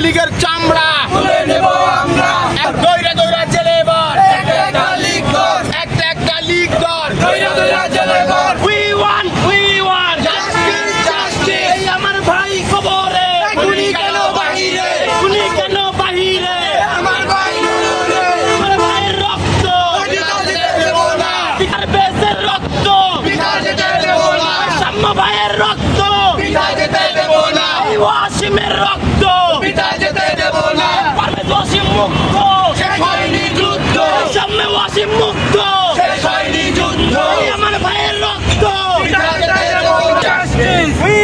লীগের চামড়া তুলে নেব আমরা। দইরা দইরা জেলে এবার একটা একটা লীগ দর, একটা একটা লীগ দর দইরা দইরা জেলে এবার। We want Justice, justice। এই আমার ভাই কবরে খুনি কেন বাহিরে? খুনি কেন বাহিরে আমার ভাই মরুরে। আমার ভাইয়ের রক্ত পিতা যেতে দেব না, পিতার বেশের রক্ত পিতা যেতে দেব না, সাম্য ভাইয়ের রক্ত পিতা যেতে দেব না, এই ওয়াসিমের রক্ত পিতা যেতে দেব না। পারভেজ ওয়াসিম মুক্ত শেষ হয়নি যুদ্ধ, সাম্য ওয়াসিম মুক্ত শেষ হয়নি যুদ্ধ, এই আমার ভাইয়ের রক্ত পিতা যেতে দেব না। Justice, We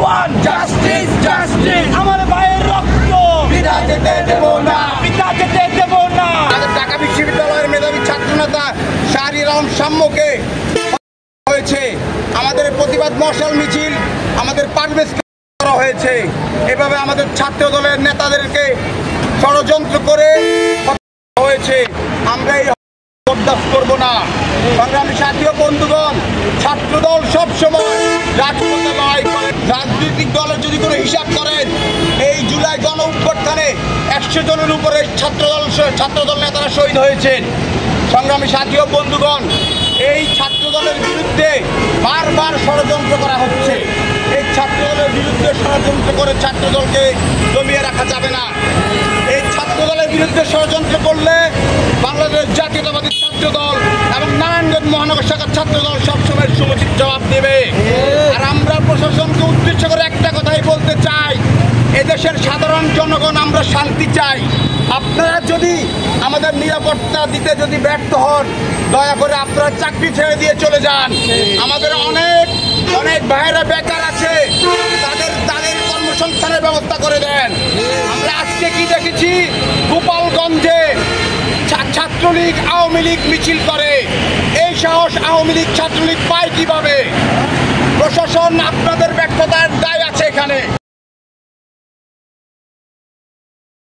want justice, justice। আমার ভাইয়ের রক্ত পিতা যেতে দেব না, পিতা যেতে দেব না। ঢাকা বিশ্ববিদ্যালয়ের মেধাবী ছাত্রনেতা শাহরিয়ার আলম সাম্যকে হয়েছে। আমাদের প্রতিবাদ মশাল মিছিল আমাদের পারভেজ করা হয়েছে। এভাবে আমাদের ছাত্র দলের নেতাদেরকে ষড়যন্ত্র করে হয়েছে। আমরা এই বরদাস্ত করব না। সংগ্রামী সাথী ও বন্ধুগণ, ছাত্রদল সবসময় রাজপথে লড়াই করে। রাজনৈতিক দলের যদি কোনো হিসাব করেন, এই জুলাই গণ অভ্যুত্থানে 100 জনের উপরে ছাত্রদল নেতারা শহীদ হয়েছেন। সংগ্রামী সাথী ও বন্ধুগণ, এই ছাত্রদলের বিরুদ্ধে বারবার ষড়যন্ত্র করা হচ্ছে। এই ছাত্রদলের বিরুদ্ধে ষড়যন্ত্র করে ছাত্রদলকে দমিয়ে রাখা যাবে না। এই ছাত্রদলের বিরুদ্ধে ষড়যন্ত্র করলে বাংলাদেশ জাতীয়তাবাদী ছাত্রদল এবং নারায়ণগঞ্জ মহানগর শাখার ছাত্রদল সবসময় সমুচিত জবাব দেবে। আর আমরা প্রশাসনকে উদ্দেশ্য করে একটা কথাই বলতে চাই, এদেশের সাধারণ জনগণ আমরা শান্তি চাই। আপনারা যদি আমাদের নিরাপত্তা দিতে যদি ব্যর্থ হন, দয়া করে আপনারা চাকরি ছেড়ে দিয়ে চলে যান। আমাদের অনেক অনেক ভাইয়েরা বেকার আছে, তাদের কর্মসংস্থানের ব্যবস্থা করে দেন। আমরা আজকে কি দেখেছি, গোপালগঞ্জে ছাত্রলীগ আওয়ামী লীগ মিছিল করে। এই সাহস আওয়ামী লীগ ছাত্রলীগ পায় কিভাবে? প্রশাসন আপনাদের